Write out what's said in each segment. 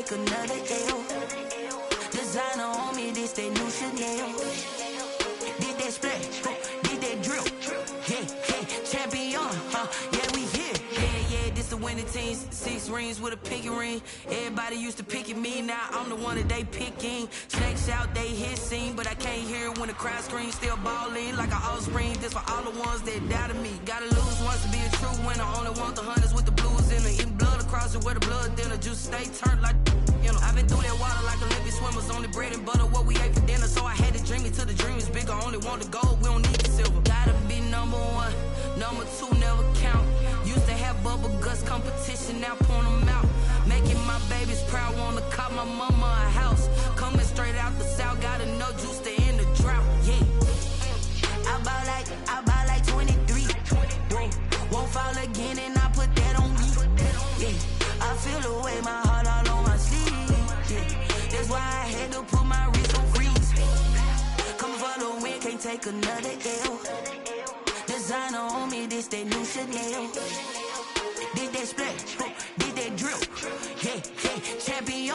take another L. Designer on me, this that new Chanel. Did that splash, did that drill. Yeah, champion, yeah, we here. Yeah, this the winning team. 6 rings with a pinky ring. Everybody used to pick at me, now I'm the one that they picking. Snakes out, they hit scene, but I can't hear it when the crowd screams. Still balling like an offspring. This for all the ones that doubted me. Gotta lose once to be a true winner. Only want the hunters with the blues in it. Eating blood across it where the blood dinner. Juice stay turned like, you know. I've been through that water like Olympic swimmers. Only bread and butter what we ate for dinner. So I had to dream it till the dream is bigger. Only want the gold, we don't need the silver. Gotta be number 1, number 2 never count. Used to have bubble guts competition, now point them out. Making my babies proud, wanna cop my mama a house. Coming straight out the south, gotta know juice to end the drought. Yeah, I buy like 23. Won't fall again, and I put that on me. Yeah, I feel the way, my heart all on my sleeve. Yeah, that's why I had to put my wrist on freeze. Come for the win, can't take another L. Designer on me, this that new Chanel. Did that splash, did that drill. Yeah, champion,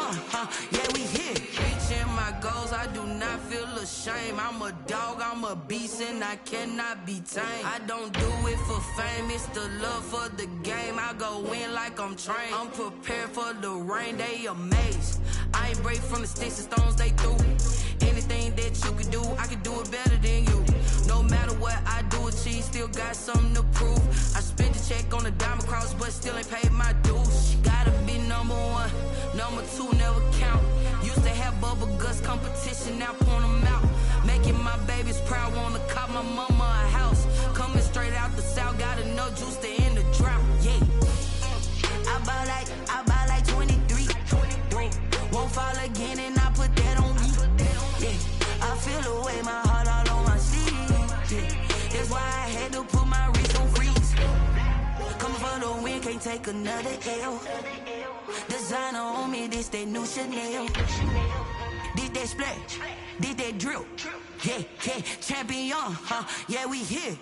yeah, we here. Reaching my goals, I do not feel ashamed. I'm a dog, I'm a beast, and I cannot be tamed. I don't do it for fame, it's the love for the game. I go in like I'm trained. I'm prepared for the rain, they amazed. I ain't break from the sticks and stones they threw. Anything that you could do, I could do it better than you. No matter what I do, achieve, still got something to prove. I spent the check on the diamond cross, but still ain't paid my dues. Gotta be number 1, number 2 never count. Used to have bubble guts competition, now point them out. Making my babies proud, wanna cop my mama a house. Coming straight out the south, gotta know juice to end the drought. Yeah, I buy like 23. Won't fall again, and I put that on me. Yeah, I feel the way, my heart all on my sleeve. Yeah, that's why I had to put my wrist on freeze. Coming for the win, can't take another L. Designer on me, this that new Chanel. Did that splash, did that drill. Yeah, champion, yeah, we here.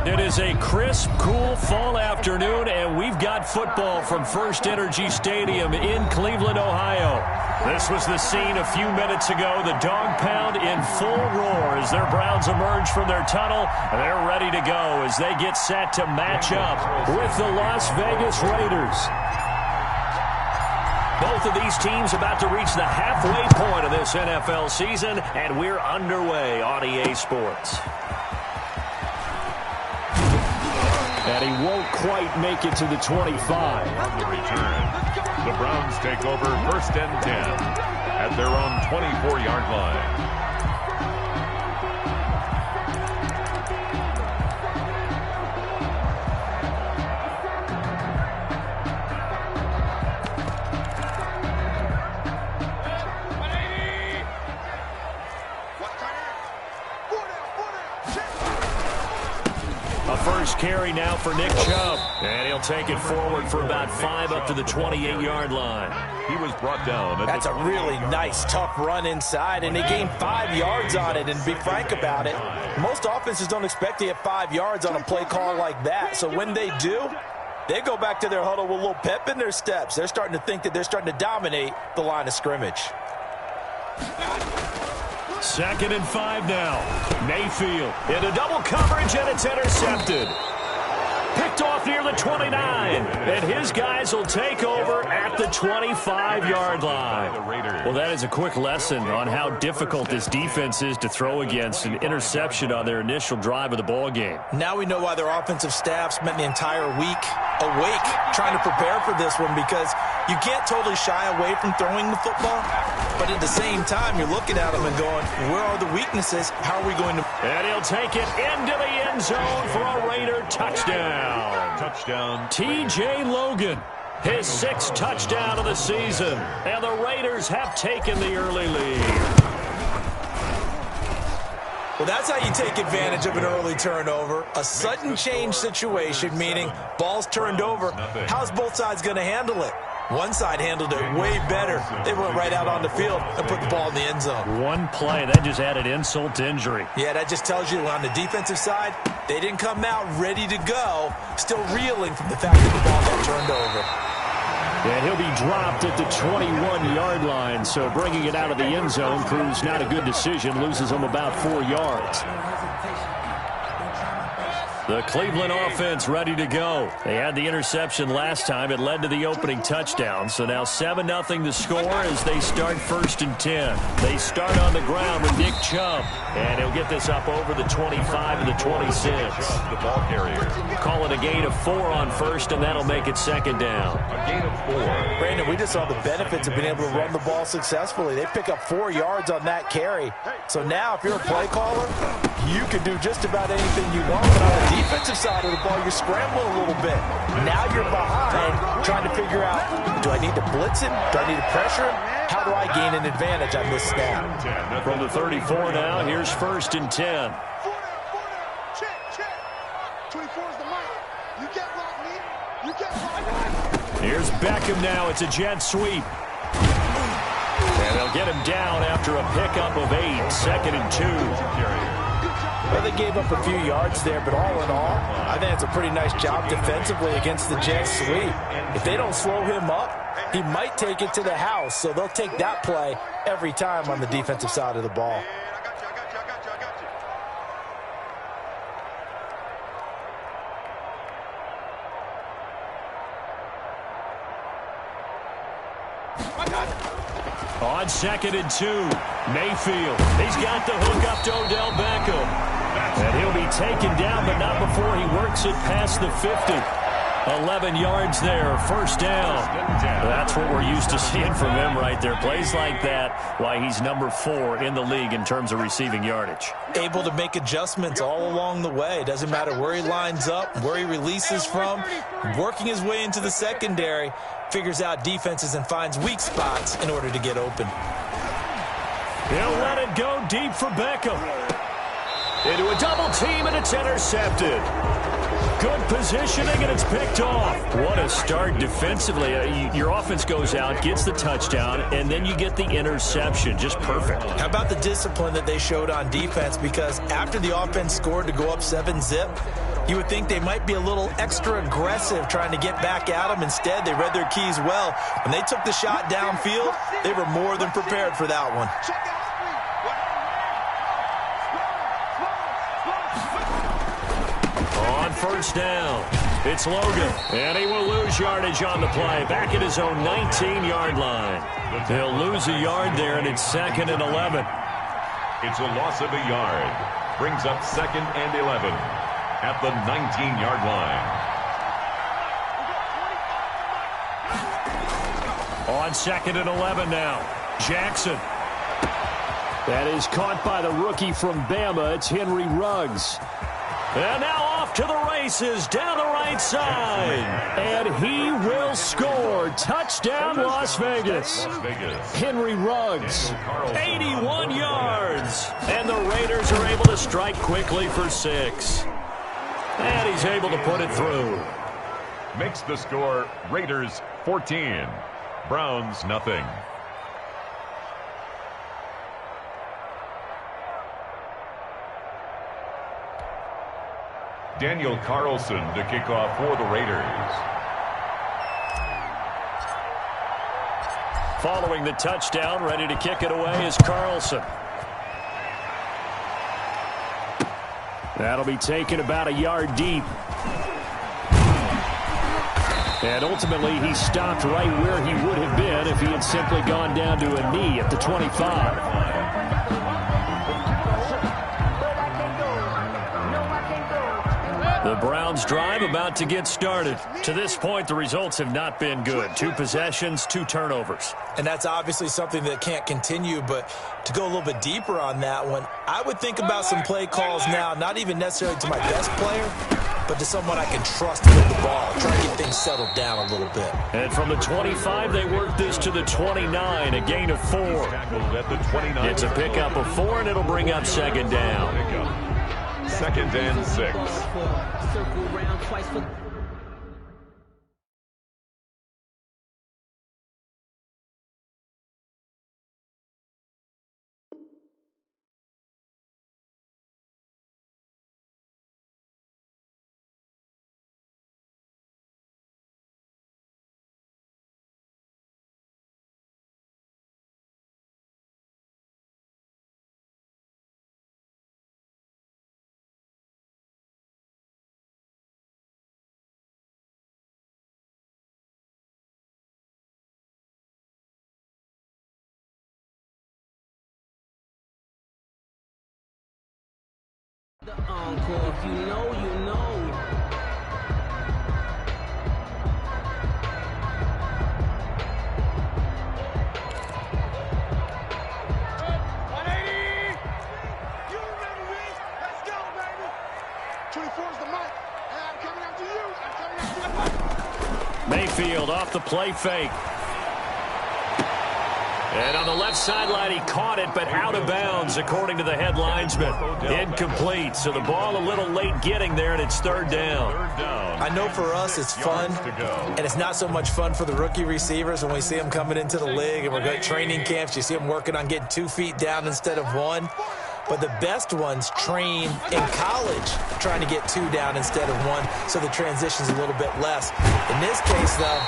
It is a crisp, cool fall afternoon, and we've got football from First Energy Stadium in Cleveland, Ohio. This was the scene a few minutes ago. The dog pound in full roar as their Browns emerge from their tunnel. They're ready to go as they get set to match up with the Las Vegas Raiders. Both of these teams about to reach the halfway point of this NFL season, and we're underway on EA Sports. And he won't quite make it to the 25. On the return, the Browns take over 1st and 10 at their own 24-yard line. Carry now for Nick Chubb, and he'll take it forward for about 5 up to the 28-yard line. He was brought down. That's a really nice, tough run inside, and they gained 5 yards on it. And be frank about it, most offenses don't expect to get 5 yards on a play call like that. So when they do, they go back to their huddle with a little pep in their steps. They're starting to think that they're starting to dominate the line of scrimmage. 2nd and 5 now. Mayfield into double coverage, and it's intercepted. Picked off near the 29, and his guys will take over at the 25-yard line. Well, that is a quick lesson on how difficult this defense is to throw against. An interception on their initial drive of the ball game. Now we know why their offensive staff spent the entire week awake trying to prepare for this one, because you can't totally shy away from throwing the football, but at the same time, you're looking at them and going, where are the weaknesses? How are we going to... And he'll take it into the end zone for a Raider touchdown. Touchdown. T.J. Logan. His 6th touchdown of the season. And the Raiders have taken the early lead. Well, that's how you take advantage of an early turnover. A sudden change situation, meaning ball's turned over. How's both sides going to handle it? One side handled it way better. They went right out on the field and put the ball in the end zone. One play, that just added insult to injury. Yeah, that just tells you on the defensive side, they didn't come out ready to go, still reeling from the fact that the ball got turned over. And he'll be dropped at the 21-yard line, so bringing it out of the end zone proves not a good decision, loses him about 4 yards. The Cleveland offense ready to go. They had the interception last time. It led to the opening touchdown. So now 7-0 the score as they start 1st and 10. They start on the ground with Nick Chubb. And he'll get this up over the 25 to the 26. The ball carrier. Call it a gain of 4 on 1st, and that'll make it 2nd down. A gain of 4. Brandon, we just saw the benefits of being able to run the ball successfully. They pick up 4 yards on that carry. So now if you're a play caller, you can do just about anything you want. But on the defensive side of the ball, you're scrambling a little bit. Now you're behind, trying to figure out, do I need to blitz him? Do I need to pressure him? How do I gain an advantage on this snap? From the 34 now, here's 1st and 10. Here's Beckham now. It's a jet sweep. And they'll get him down after a pickup of 8. 2nd and 2. Well, they gave up a few yards there, but all in all, I think it's a pretty nice job defensively against the jet sweep. If they don't slow him up, he might take it to the house, so they'll take that play every time on the defensive side of the ball. On 2nd and 2, Mayfield. He's got the hook up to Odell Beckham. And he'll be taken down, but not before he works it past the 50. 11 yards there, 1st down. That's what we're used to seeing from him right there. Plays like that, why he's number 4 in the league in terms of receiving yardage. Able to make adjustments all along the way. Doesn't matter where he lines up, where he releases from. Working his way into the secondary, figures out defenses and finds weak spots in order to get open. He'll let it go deep for Beckham. Into a double team, and it's intercepted. Good positioning, and it's picked off. What a start defensively. Your offense goes out, gets the touchdown, and then you get the interception. Just perfect. How about the discipline that they showed on defense? Because after the offense scored to go up 7-zip, you would think they might be a little extra aggressive trying to get back at them. Instead, they read their keys well. When they took the shot downfield, they were more than prepared for that one. On 1st down, it's Logan, and he will lose yardage on the play, back at his own 19-yard line. He'll lose a yard there, and it's 2nd and 11. It's a loss of a yard. Brings up 2nd and 11 at the 19-yard line. On 2nd and 11 now, Jackson. That is caught by the rookie from Bama. It's Henry Ruggs. And now off to the races, down the right side. And he will score. Touchdown, Las Vegas. Henry Ruggs, 81 yards. And the Raiders are able to strike quickly for 6. And he's able to put it through. Makes the score Raiders 14, Browns nothing. Daniel Carlson to kick off for the Raiders. Following the touchdown, ready to kick it away is Carlson. That'll be taken about a yard deep. And ultimately, he stopped right where he would have been if he had simply gone down to a knee at the 25. The Browns drive about to get started. To this point, the results have not been good. 2 possessions, 2 turnovers. And that's obviously something that can't continue, but to go a little bit deeper on that one, I would think about some play calls now, not even necessarily to my best player, but to someone I can trust to get the ball, try to get things settled down a little bit. And from the 25, they work this to the 29, a gain of 4. It's a pickup of 4, and it'll bring up second down. 2nd and 6. The encore, if you know, you know. Mayfield off the play fake. And on the left sideline, he caught it, but out of bounds, according to the head linesman. Incomplete, so the ball a little late getting there, and it's third down. I know for us it's fun, and it's not so much fun for the rookie receivers when we see them coming into the league, and we're going to training camps. You see them working on getting 2 feet down instead of 1. But the best ones train in college trying to get 2 down instead of 1, so the transition's a little bit less. In this case, though,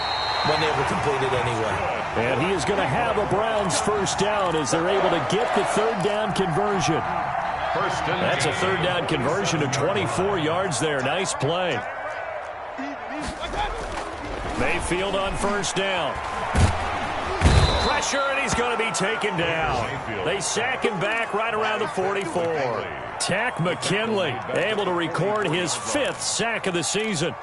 wasn't able to complete it anyway. And he is going to have a Browns first down as they're able to get the third down conversion. That's a third down conversion of 24 yards there. Nice play. Mayfield on first down. Pressure, and he's going to be taken down. They sack him back right around the 44. Tack McKinley able to record his 5th sack of the season.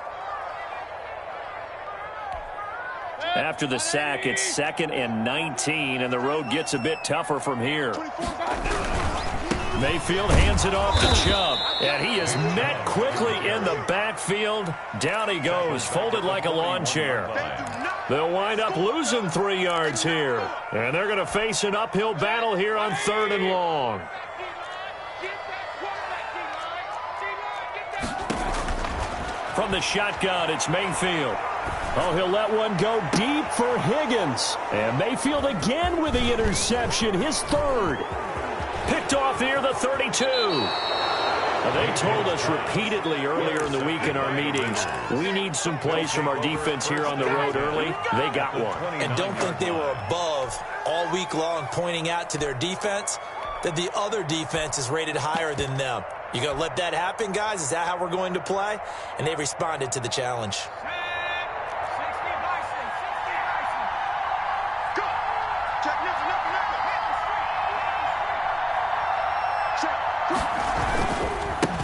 After the sack, it's 2nd and 19, and the road gets a bit tougher from here. Mayfield hands it off to Chubb, and he is met quickly in the backfield. Down he goes, folded like a lawn chair. They'll wind up losing 3 yards here, and they're going to face an uphill battle here on 3rd and long. From the shotgun, it's Mayfield. Oh, he'll let one go deep for Higgins. And Mayfield again with the interception, his 3rd. Picked off near the 32. They told us repeatedly earlier in the week in our meetings, we need some plays from our defense here on the road early. They got one. And don't think they were above all week long pointing out to their defense that the other defense is rated higher than them. You going to let that happen, guys? Is that how we're going to play? And they responded to the challenge.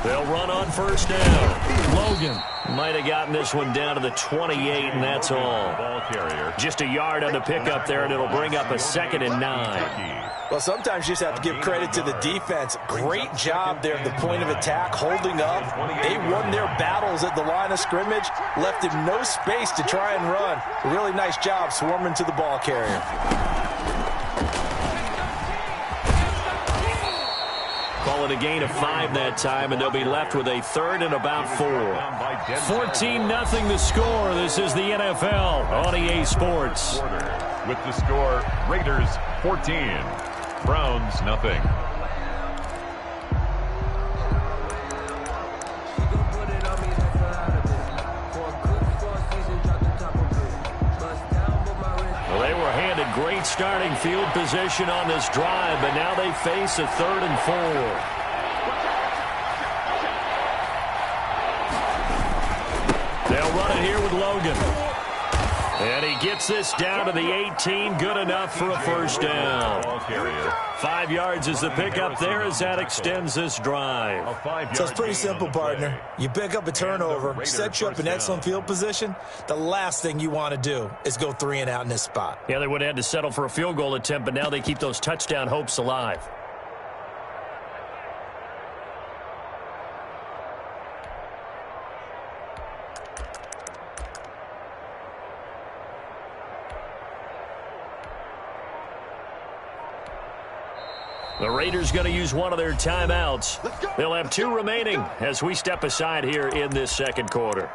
They'll run on first down. Logan might have gotten this one down to the 28, and that's all. Ball carrier. Just a yard on the pickup there, and it'll bring up a 2nd and 9. Well, sometimes you just have to give credit to the defense. Great job there at the point of attack, holding up. They won their battles at the line of scrimmage, left him no space to try and run. A really nice job swarming to the ball carrier. Call it a gain of 5 that time, and they'll be left with a 3rd and about 4. 14-0 the score. This is the NFL on EA Sports. With the score, Raiders 14, Browns nothing. Well, they were handed great starting field position on this drive, but now they face a 3rd and 4. They'll run it here with Logan. And he gets this down to the 18. Good enough for a first down. 5 yards is the pickup there as that extends this drive. So it's pretty simple, partner. You pick up a turnover, set you up in excellent field position. The last thing you want to do is go 3 and out in this spot. Yeah, they would have had to settle for a field goal attempt, but now they keep those touchdown hopes alive. The Raiders going to use one of their timeouts. They'll have 2 remaining as we step aside here in this second quarter.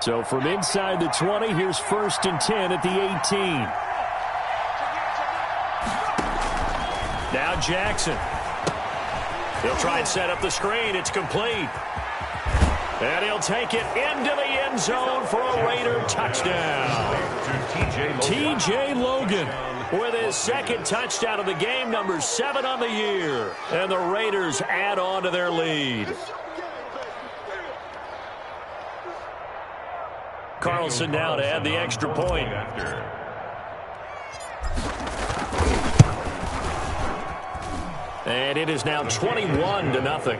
So from inside the 20, here's 1st and 10 at the 18. Now Jackson. He'll try and set up the screen. It's complete. And he'll take it into the end zone for a Raider touchdown. T.J. Logan with his 2nd touchdown of the game, number 7 on the year. And the Raiders add on to their lead. Carlson now to add the extra point. And it is now 21-0.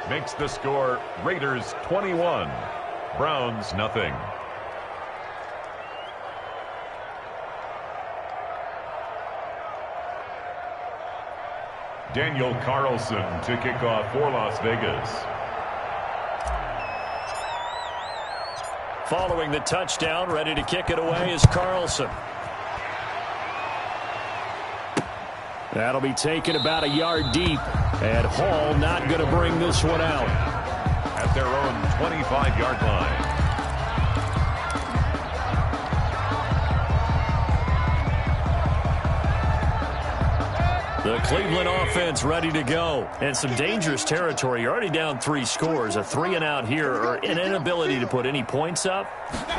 Makes the score Raiders 21, Browns nothing. Daniel Carlson to kick off for Las Vegas. Following the touchdown, ready to kick it away is Carlson. That'll be taken about a yard deep. And Hall not going to bring this one out. At their own 25-yard line. The Cleveland offense ready to go. And some dangerous territory. You're already down 3 scores. A 3-and-out here or an inability to put any points up.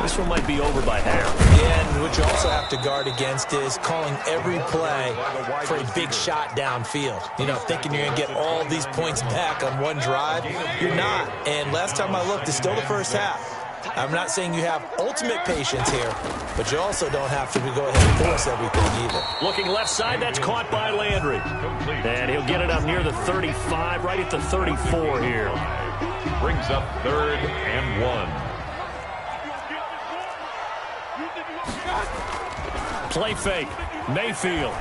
This one might be over by half. Yeah, and what you also have to guard against is calling every play for a big shot downfield. You know, thinking you're going to get all these points back on one drive. You're not. And last time I looked, it's still the first half. I'm not saying you have ultimate patience here, but you also don't have to go ahead and force everything either. Looking left side, that's caught by Landry. And he'll get it up near the 35, right at the 34 here. Brings up 3rd and 1. Play fake. Mayfield.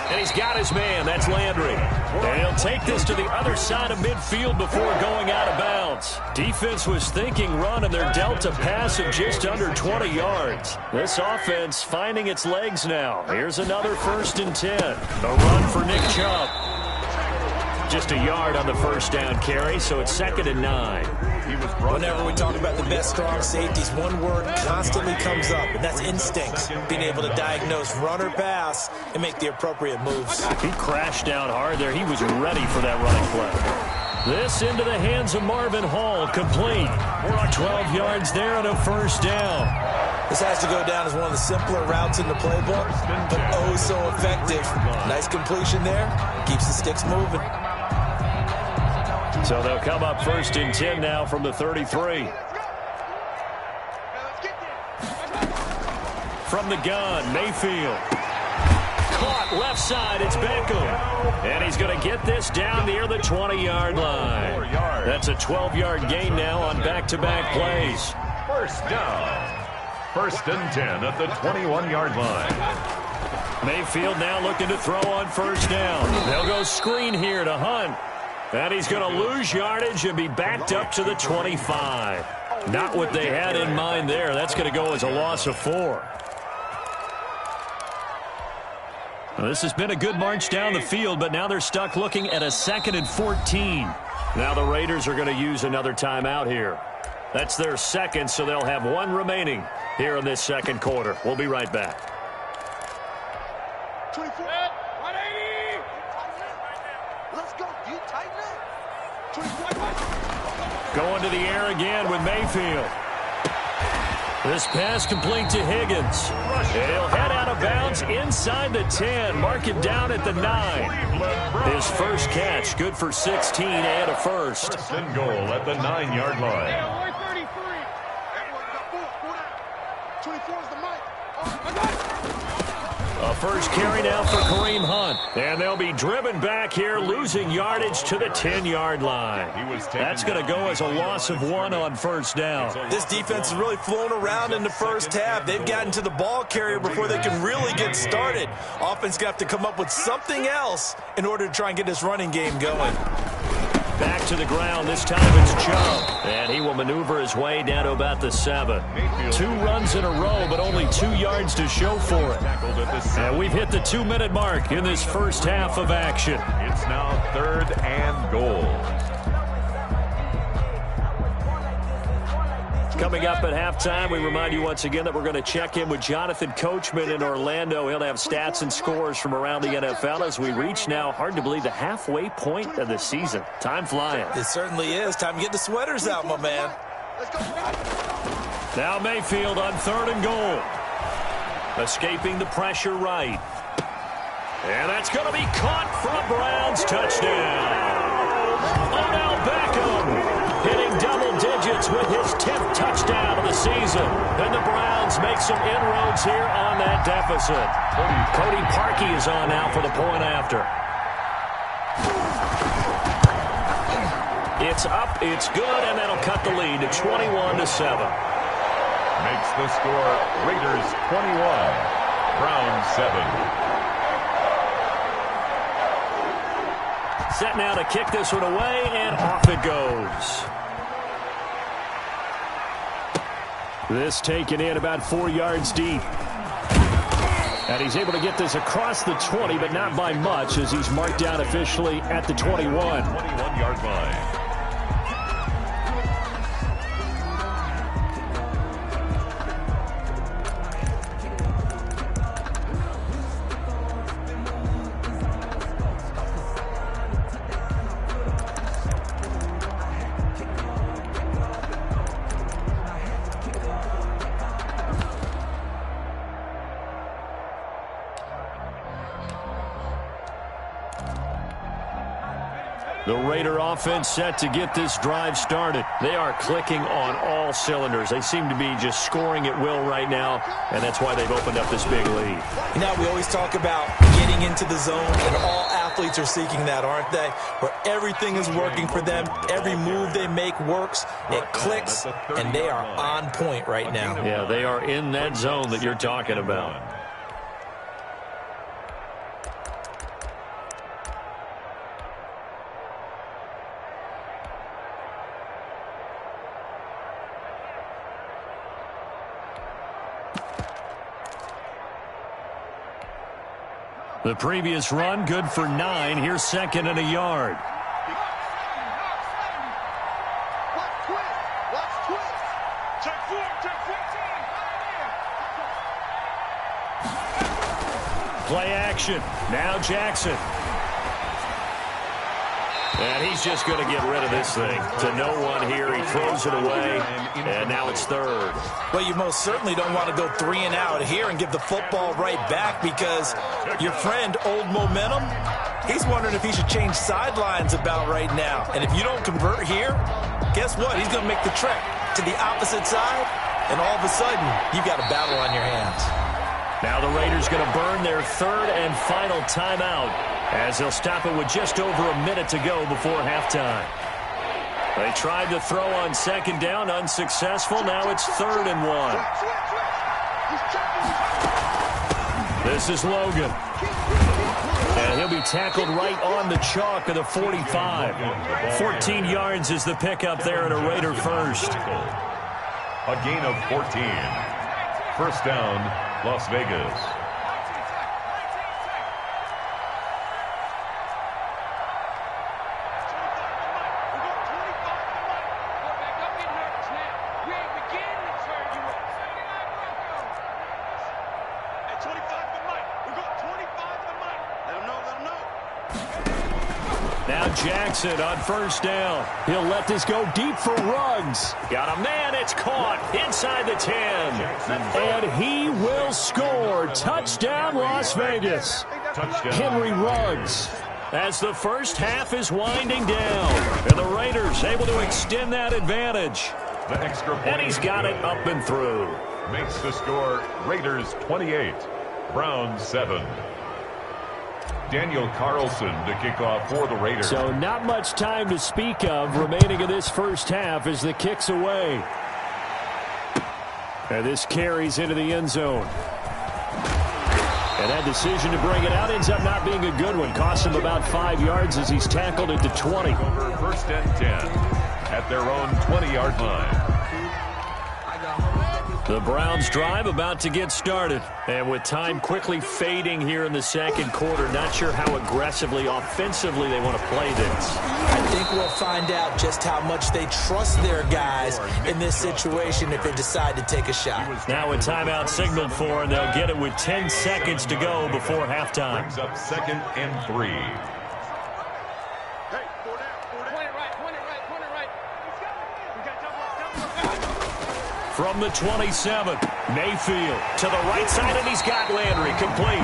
And he's got his man. That's Landry. And he'll take this to the other side of midfield before going out of bounds. Defense was thinking run, and they're dealt a pass of just under 20 yards. This offense finding its legs now. Here's another 1st and 10. A run for Nick Chubb. Just a yard on the first down carry, so it's 2nd and 9. Whenever we talk about the best strong safeties, one word constantly comes up, and that's instinct. Being able to diagnose run or pass and make the appropriate moves. He crashed down hard there. He was ready for that running play. This into the hands of Marvin Hall, complete. 12 yards there and a 1st down. This has to go down as one of the simpler routes in the playbook, but oh so effective. Nice completion there. Keeps the sticks moving. So they'll come up 1st and 10 now from the 33. From the gun, Mayfield. Caught left side, it's Beckham. And he's going to get this down near the 20-yard line. That's a 12-yard gain now on back-to-back plays. 1st down. 1st and 10 at the 21-yard line. Mayfield now looking to throw on 1st down. They'll go screen here to Hunt. And he's going to lose yardage and be backed up to the 25. Not what they had in mind there. That's going to go as a loss of 4. Well, this has been a good march down the field, but now they're stuck looking at a 2nd and 14. Now the Raiders are going to use another timeout here. That's their 2nd, so they'll have 1 remaining here in this 2nd quarter. We'll be right back. 24. 180. Let's go. You tighten up. 24. Going to the air again with Mayfield. This pass complete to Higgins. He'll head out of bounds inside the 10. Mark him down at the 9. His first catch, good for 16 and a 1st. 1st and goal at the 9-yard line. 24 is the mic. A first carry now for Kareem Hunt. And they'll be driven back here, losing yardage to the 10-yard line. That's going to go as a loss of 1 on first down. This defense has really flown around in the first half. They've gotten to the ball carrier before they can really get started. Offense got to come up with something else in order to try and get this running game going. Back to the ground. This time it's Chubb. And he will maneuver his way down to about the 7. 2 runs in a row, but only 2 yards to show for it. And we've hit the 2-minute mark in this first half of action. It's now 3rd and goal. Coming up at halftime, we remind you once again that we're going to check in with Jonathan Coachman in Orlando. He'll have stats and scores from around the NFL as we reach now, hard to believe, the halfway point of the season. Time flying. It certainly is. Time to get the sweaters out, my man. Now Mayfield on 3rd and goal. Escaping the pressure right. And that's going to be caught for a Browns touchdown. Odell Beckham hitting double digits with his 10th touchdown of the season. And the Browns make some inroads here on that deficit. Cody Parkey is on now for the point after. It's up, it's good, and that'll cut the lead to 21-7. Makes the score Raiders 21, Browns 7. Set now to kick this one away, and off it goes. This taken in about 4 yards deep. And he's able to get this across the 20, but not by much, as he's marked down officially at the 21. 21-yard line. The Raider offense set to get this drive started. They are clicking on all cylinders. They seem to be just scoring at will right now, and that's why they've opened up this big lead. You know, we always talk about getting into the zone, and all athletes are seeking that, aren't they? Where everything is working for them. Every move they make works. It clicks, and they are on point right now. Yeah, they are in that zone that you're talking about. The previous run, good for 9. Here's 2nd and a yard. Play action. Now Jackson. And he's just going to get rid of this thing. To no one here. He throws it away. And now it's 3rd. Well, you most certainly don't want to go 3 and out here and give the football right back, because your friend, Old Momentum, he's wondering if he should change sidelines about right now. And if you don't convert here, guess what? He's going to make the trek to the opposite side, and all of a sudden, you've got a battle on your hands. Now the Raiders going to burn their 3rd and final timeout, as they'll stop it with just over a minute to go before halftime. They tried to throw on 2nd down, unsuccessful. Now it's 3rd and 1. This is Logan. And he'll be tackled right on the chalk of the 45. 14 yards is the pickup there at a Raider first. A gain of 14. First down, Las Vegas. Now Jackson on first down. He'll let this go deep for Ruggs. Got a man. It's caught inside the 10. And he will score. Touchdown, Las Vegas. Henry Ruggs. As the first half is winding down. And the Raiders able to extend that advantage. The extra point. And he's got it up and through. Makes the score Raiders 28, Browns 7. Daniel Carlson to kick off for the Raiders. So not much time to speak of remaining in this first half as the kick's away. And this carries into the end zone. And that decision to bring it out ends up not being a good one. Costs him about 5 yards as he's tackled at the 20. Over 1st and 10 at their own 20-yard line. The Browns drive about to get started. And with time quickly fading here in the second quarter, not sure how aggressively, offensively they want to play this. I think we'll find out just how much they trust their guys in this situation if they decide to take a shot. Now a timeout signaled for, and they'll get it with 10 seconds to go before halftime. Brings up 2nd and 3. From the 27, Mayfield to the right side, and he's got Landry complete.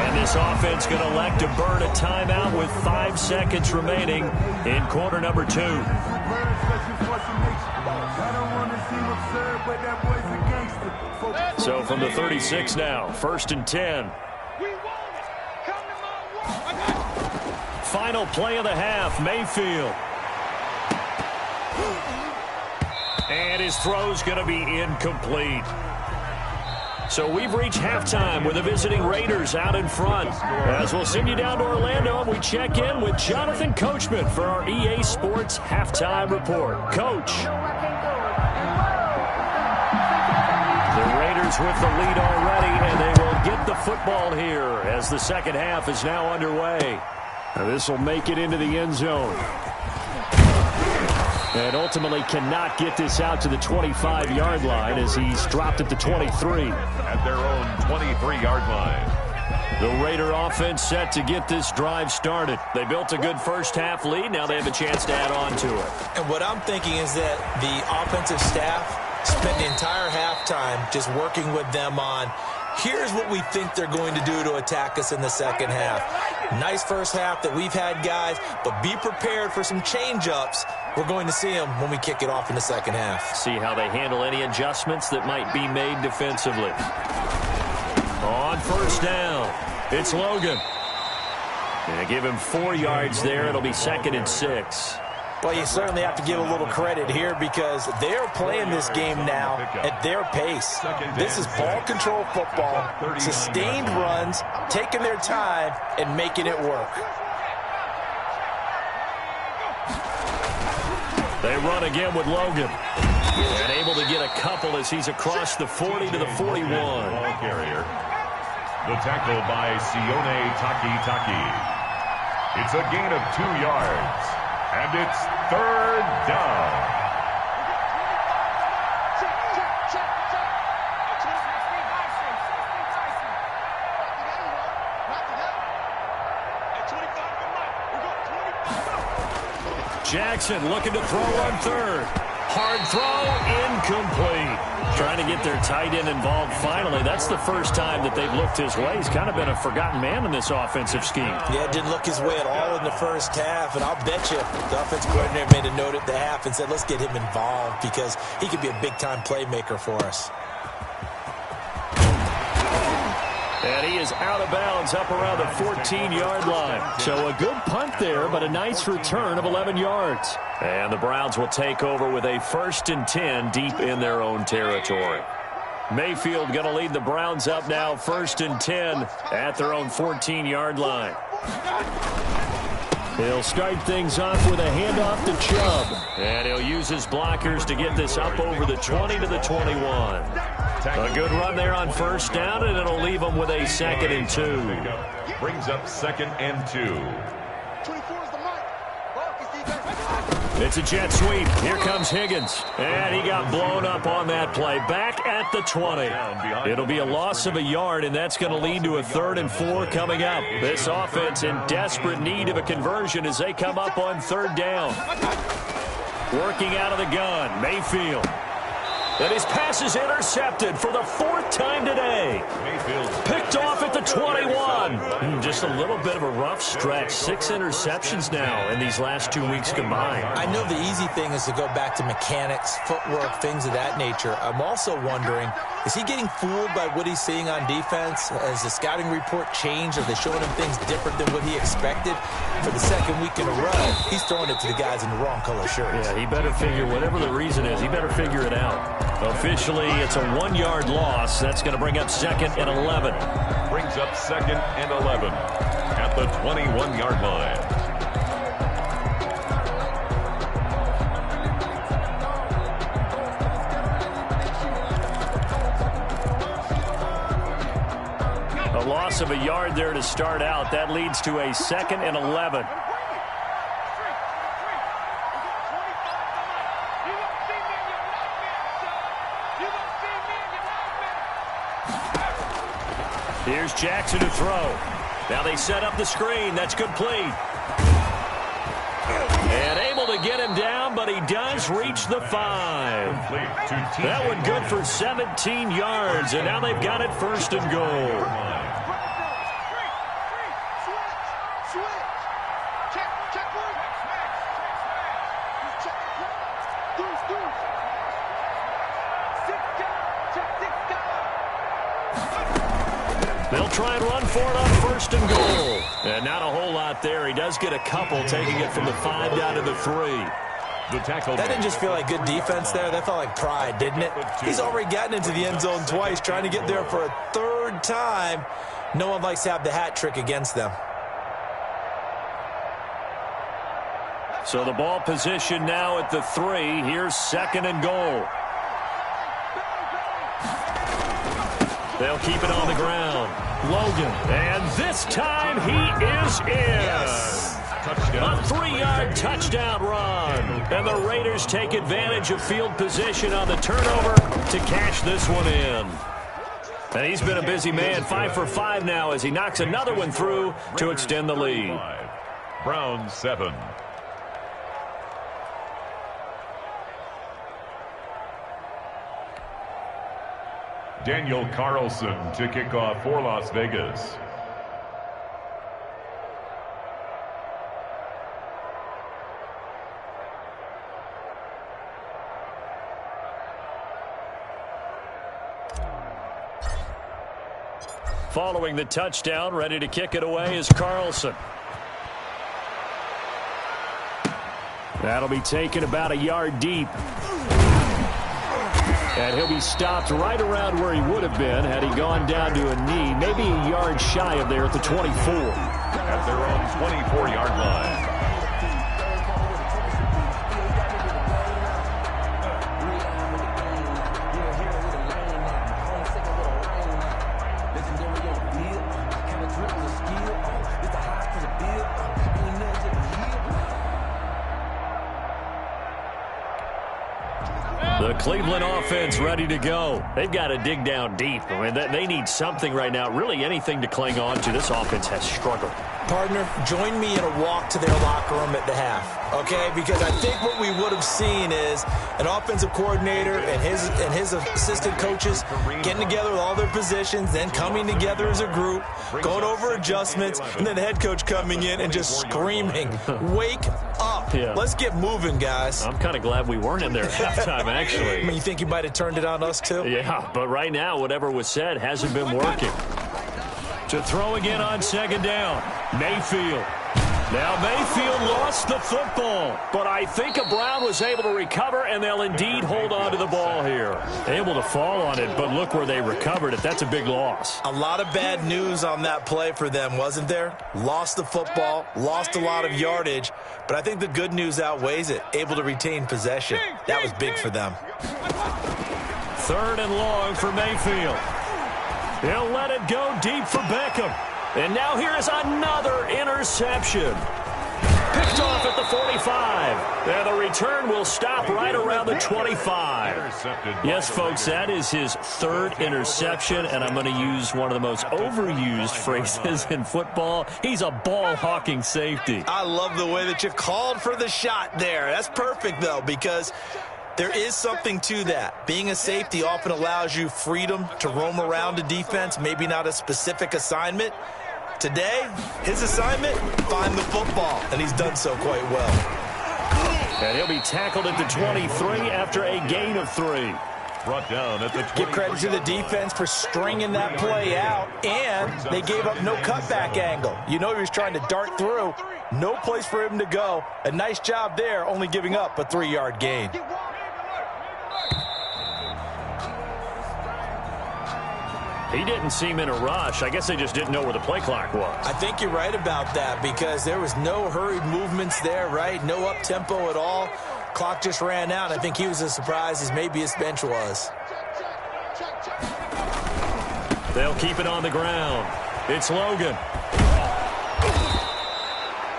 And this offense going to elect to burn a timeout with 5 seconds remaining in quarter number 2. So from the 36 now, 1st and 10. Final play of the half, Mayfield. And his throw's going to be incomplete. So we've reached halftime with the visiting Raiders out in front. As we'll send you down to Orlando, we check in with Jonathan Coachman for our EA Sports Halftime Report. Coach. The Raiders with the lead already, and they will get the football here as the second half is now underway. This will make it into the end zone. And ultimately cannot get this out to the 25-yard line as he's dropped at the 23. At their own 23-yard line. The Raider offense set to get this drive started. They built a good first half lead. Now they have a chance to add on to it. And what I'm thinking is that the offensive staff spent the entire halftime just working with them on, here's what we think they're going to do to attack us in the second half. Nice first half that we've had, guys, but be prepared for some change-ups. We're going to see them when we kick it off in the second half. See how they handle any adjustments that might be made defensively. On first down, it's Logan. And give him 4 yards there. It'll be 2nd and 6. Well, you certainly have to give a little credit here because they're playing this game now at their pace. This is ball control football, sustained runs, taking their time, and making it work. They run again with Logan. And able to get a couple as he's across the 40 to the 41. Ball carrier. The tackle by Sione Taki. It's a gain of 2 yards. And it's 3rd down. Jackson looking to throw on 3rd. Hard throw, incomplete. Trying to get their tight end involved finally. That's the first time that they've looked his way. He's kind of been a forgotten man in this offensive scheme. Yeah, it didn't look his way at all in the first half, and I'll bet you the offensive coordinator made a note at the half and said, let's get him involved because he could be a big-time playmaker for us. And he is out of bounds up around the 14-yard line. So a good punt there, but a nice return of 11 yards. And the Browns will take over with a 1st and 10 deep in their own territory. Mayfield going to lead the Browns up now 1st and 10 at their own 14-yard line. He'll start things off with a handoff to Chubb. And he'll use his blockers to get this up over the 20 to the 21. A good run there on first down, and it'll leave them with a 2nd and 2. Brings up 2nd and 2. It's a jet sweep. Here comes Higgins. And he got blown up on that play. Back at the 20. It'll be a loss of a yard, and that's going to lead to a 3rd and 4 coming up. This offense in desperate need of a conversion as they come up on 3rd down. Working out of the gun, Mayfield. And his pass is intercepted for the 4th time today. Picked off at the 21. Just a little bit of a rough stretch. 6 interceptions now in these last 2 weeks combined. I know the easy thing is to go back to mechanics, footwork, things of that nature. I'm also wondering, is he getting fooled by what he's seeing on defense? Has the scouting report changed? Are they showing him things different than what he expected? For the 2nd week in a row, he's throwing it to the guys in the wrong color shirts. Yeah, he better figure, whatever the reason is, he better figure it out. Officially, it's a 1-yard loss. That's going to bring up 2nd and 11. Brings up 2nd and 11 at the 21-yard line. A loss of a yard there to start out. That leads to a 2nd and 11. Here's Jackson to throw. Now they set up the screen. That's complete. And able to get him down, but he does reach the 5. That one good for 17 yards, and now they've got it 1st and goal. They'll try and run for it on 1st and goal. And not a whole lot there. He does get a couple, taking it from the 5 down to the 3. That didn't just feel like good defense there. That felt like pride, didn't it? He's already gotten into the end zone twice, trying to get there for a 3rd time. No one likes to have the hat trick against them. So the ball position now at the 3. Here's 2nd and goal. They'll keep it on the ground. Logan. And this time he is in. Yes. A 3-yard touchdown run. And the Raiders take advantage of field position on the turnover to cash this one in. And he's been a busy man. 5 for 5 now as he knocks another one through to extend the lead. Browns 7. Daniel Carlson to kick off for Las Vegas. Following the touchdown, ready to kick it away is Carlson. That'll be taken about a yard deep. And he'll be stopped right around where he would have been had he gone down to a knee, maybe a yard shy of there at the 24. At their own 24-yard line. The Cleveland offense ready to go. They've got to dig down deep. I mean, they need something right now, really anything to cling on to. This offense has struggled. Partner, join me in a walk to their locker room at the half, okay? Because I think what we would have seen is an offensive coordinator and his assistant coaches getting together with all their positions, then coming together as a group, going over adjustments, and then the head coach coming in and just screaming, "Wake up. Yeah. Let's get moving, guys." I'm kind of glad we weren't in there at halftime, actually. I mean, you think you might have turned it on us, too? Yeah, but right now, whatever was said hasn't been working. To throw again on 2nd down, Mayfield. Now Mayfield lost the football, but I think Brown was able to recover, and they'll indeed hold on to the ball here. Able to fall on it, but look where they recovered it. That's a big loss. A lot of bad news on that play for them, wasn't there? Lost the football, lost a lot of yardage, but I think the good news outweighs it. Able to retain possession. That was big for them. 3rd and long for Mayfield. He'll let it go deep for Beckham. And now here's another interception. Picked off at the 45. And the return will stop right around the 25. Yes, folks, that is his 3rd interception, and I'm going to use one of the most overused phrases in football. He's a ball-hawking safety. I love the way that you called for the shot there. That's perfect, though, because There is something to that. Being a safety often allows you freedom to roam around a defense, maybe not a specific assignment. Today, his assignment, find the football, and he's done so quite well. And he'll be tackled at the 23 after a gain of 3. Brought down at the 20. Give credit to the defense for stringing that play out, and they gave up no cutback angle. You know he was trying to dart through. No place for him to go. A nice job there, only giving up a 3-yard gain. He didn't seem in a rush. I guess they just didn't know where the play clock was. I think you're right about that because there was no hurried movements there, right? No up-tempo at all. Clock just ran out. I think he was as surprised as maybe his bench was. They'll keep it on the ground. It's Logan.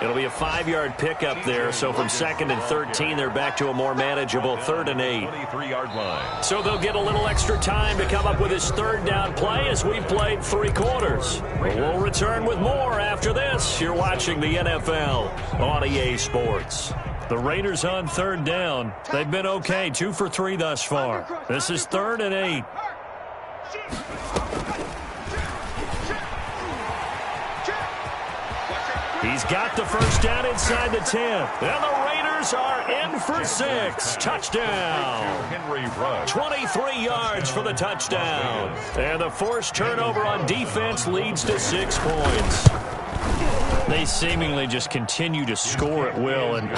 It'll be a 5-yard pickup there, so from 2nd and 13, they're back to a more manageable 3rd and 8. 23-yard line. So they'll get a little extra time to come up with his 3rd down play as we've played 3 quarters. But we'll return with more after this. You're watching the NFL on EA Sports. The Raiders on 3rd down. They've been okay, 2 for 3 thus far. This is 3rd and 8. He's got the first down inside the 10. And the Raiders are in for 6. Touchdown. Henry Ruggs. 23 yards for the touchdown. And the forced turnover on defense leads to 6 points. They seemingly just continue to score at will. And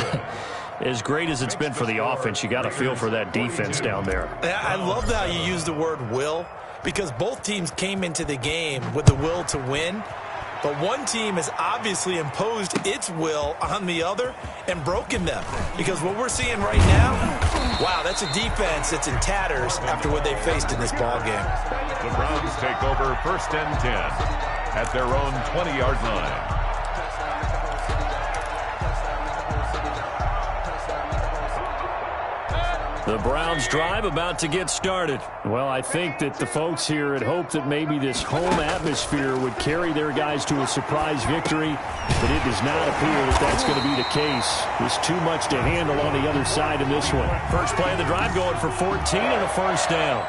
as great as it's been for the offense, you got to feel for that defense down there. I love how you use the word will because both teams came into the game with the will to win. But one team has obviously imposed its will on the other and broken them. Because what we're seeing right now, wow, that's a defense that's in tatters after what they faced in this ballgame. The Browns take over 1st and 10 at their own 20-yard line. The Browns drive about to get started. Well, I think that the folks here had hoped that maybe this home atmosphere would carry their guys to a surprise victory, but it does not appear that that's going to be the case. There's too much to handle on the other side in this one. First play of the drive going for 14 and a first down.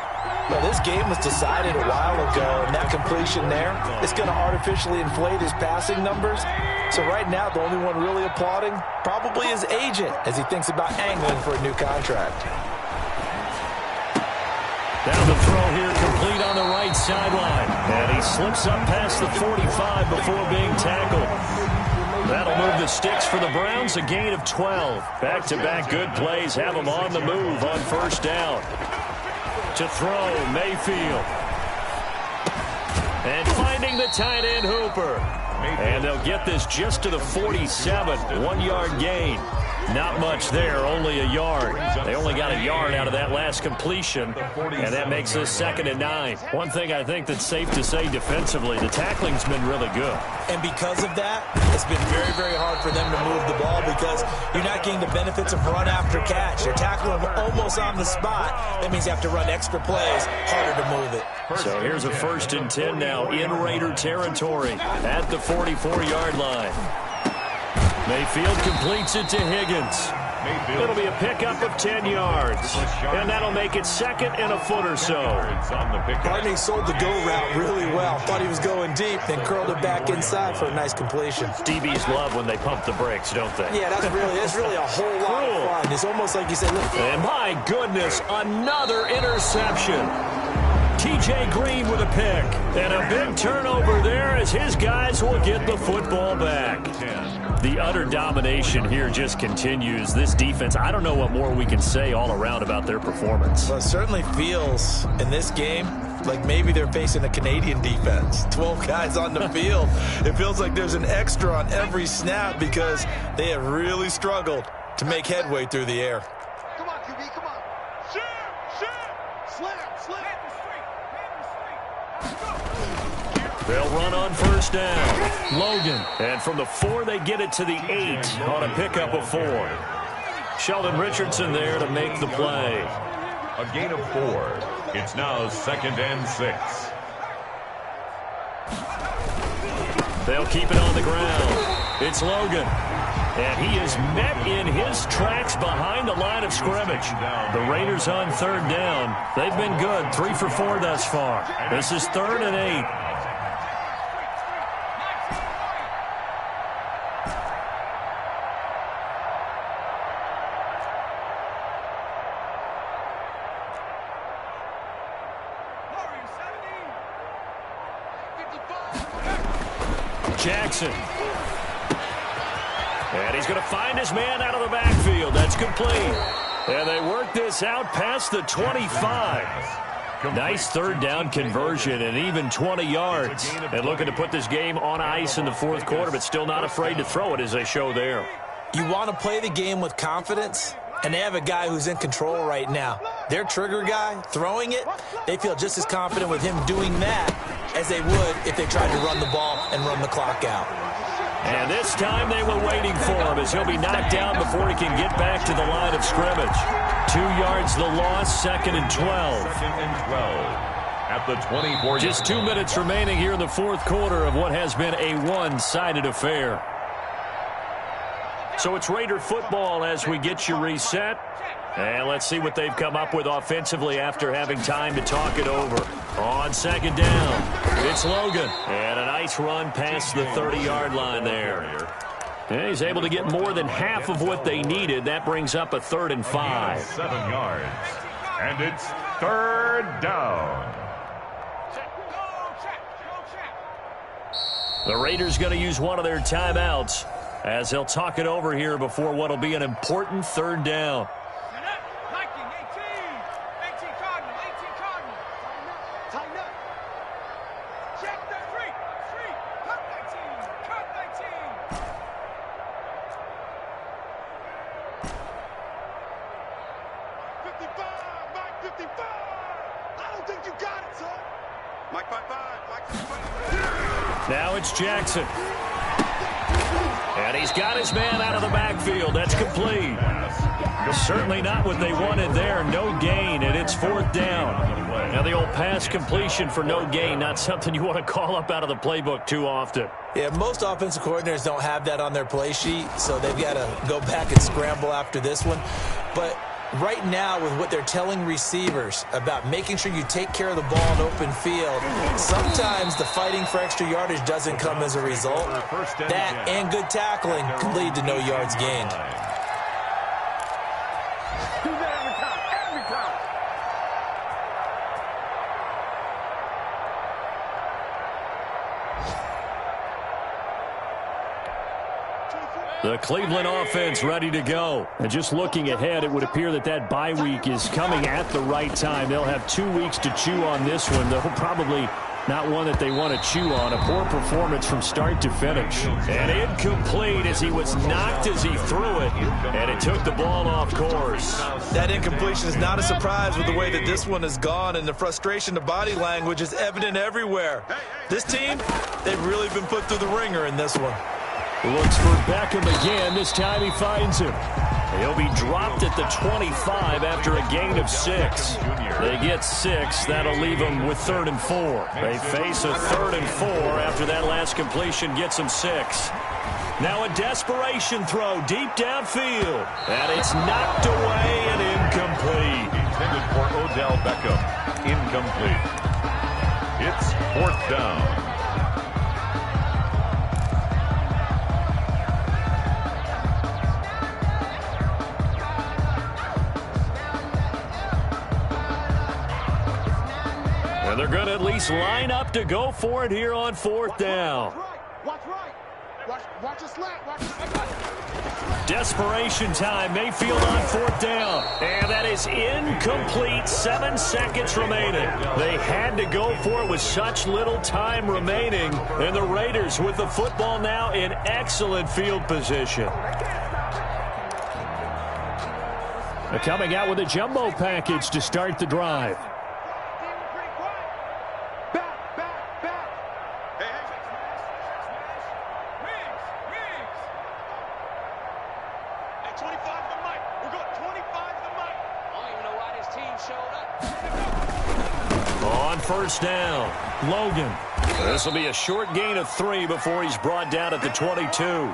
Well, this game was decided a while ago, and that completion there is going to artificially inflate his passing numbers. So right now, the only one really applauding probably his agent as he thinks about angling for a new contract. Down the throw here, complete on the right sideline. And he slips up past the 45 before being tackled. That'll move the sticks for the Browns, a gain of 12. Back-to-back good plays have them on the move on first down. To throw, Mayfield. And finding the tight end, Hooper. And they'll get this just to the 47, 1-yard gain. Not much there, only a yard. They only got a yard out of that last completion, and that makes this 2nd and 9. One thing I think that's safe to say defensively, the tackling's been really good. And because of that, it's been very, very hard for them to move the ball because you're not getting the benefits of run after catch. They're tackling them almost on the spot. That means you have to run extra plays, harder to move it. So here's a 1st and 10 now in Raider territory at the 44-yard line. Mayfield completes it to Higgins. It'll be a pickup of 10 yards. And that'll make it 2nd and a foot or so. Barney sold the go route really well. Thought he was going deep, then curled it back inside for a nice completion. DBs love when they pump the brakes, don't they? Yeah, that's really a whole lot of fun. It's almost like you say, look. And my goodness, another interception. T.J. Green with a pick. And a big turnover there as his guys will get the football back. The utter domination here just continues. This defense, I don't know what more we can say all around about their performance. Well, it certainly feels in this game like maybe they're facing a Canadian defense. 12 guys on the field. It feels like there's an extra on every snap because they have really struggled to make headway through the air. Come on, QB, come on. Shoot! Slam! They'll run on first down. Logan. And from the 4, they get it to the 8 on a pickup of 4. Sheldon Richardson there to make the play. A gain of 4. It's now 2nd and 6. They'll keep it on the ground. It's Logan. And he is met in his tracks behind the line of scrimmage. The Raiders on third down. They've been good, 3 for 4 thus far. This is 3rd and 8. Jackson. And he's going to find his man out of the backfield. That's complete. And they work this out past the 25. Nice third down conversion and even 20 yards. And looking to put this game on ice in the fourth quarter, but still not afraid to throw it as they show there. You want to play the game with confidence, and they have a guy who's in control right now. Their trigger guy, throwing it, they feel just as confident with him doing that as they would if they tried to run the ball and run the clock out. And this time they were waiting for him as he'll be knocked down before he can get back to the line of scrimmage. 2 yards the loss, 2nd and 12. At the 24. Just 2 minutes remaining here in the fourth quarter of what has been a one-sided affair. So it's Raider football as we get you reset. And let's see what they've come up with offensively after having time to talk it over. On second down, it's Logan. And a nice run past the 30-yard line there. And he's able to get more than half of what they needed. That brings up a 3rd and 5. 7 yards. And it's 3rd down. The Raiders going to use one of their timeouts as they'll talk it over here before what will be an important 3rd down. Now it's Jackson. And he's got his man out of the backfield. That's complete. Certainly not what they wanted there. No gain, and it's 4th down. Now the old pass completion for no gain, not something you want to call up out of the playbook too often. Yeah, most offensive coordinators don't have that on their play sheet, so they've got to go back and scramble after this one. But right now, with what they're telling receivers about making sure you take care of the ball in open field, sometimes the fighting for extra yardage doesn't come as a result. That and good tackling can lead to no yards gained. The Cleveland offense ready to go. And just looking ahead, it would appear that that bye week is coming at the right time. They'll have 2 weeks to chew on this one. They'll probably not one that they want to chew on. A poor performance from start to finish. And incomplete as he was knocked as he threw it. And it took the ball off course. That incompletion is not a surprise with the way that this one has gone, and the frustration, the body language is evident everywhere. This team, they've really been put through the ringer in this one. Looks for Beckham again. This time he finds him. He'll be dropped at the 25 after a gain of 6. They get 6. That'll leave them with 3rd and 4. They face a 3rd and 4 after that last completion gets them 6. Now a desperation throw deep downfield. And it's knocked away and incomplete. Intended for Odell Beckham. Incomplete. It's 4th down. And they're going to at least line up to go for it here on 4th down. Watch right. Watch a slant. Watch a slant. Desperation time. Mayfield on 4th down. And that is incomplete. 7 seconds remaining. They had to go for it with such little time remaining. And the Raiders with the football now in excellent field position. They're coming out with a jumbo package to start the drive. On 1st down, Logan. This will be a short gain of 3 before he's brought down at the 22. To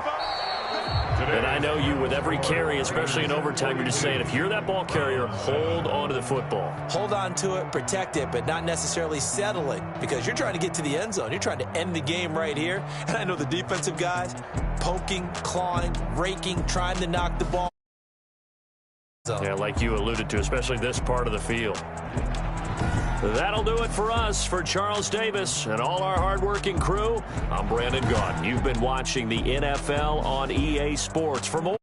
And I know you, with every carry, especially in overtime, you're just saying, if you're that ball carrier, hold on to the football. Hold on to it, protect it, but not necessarily settle it, because you're trying to get to the end zone. You're trying to end the game right here. And I know the defensive guys poking, clawing, raking, trying to knock the ball. Yeah, like you alluded to, especially this part of the field. That'll do it for us. For Charles Davis and all our hardworking crew, I'm Brandon Gaudin. You've been watching the NFL on EA Sports. For more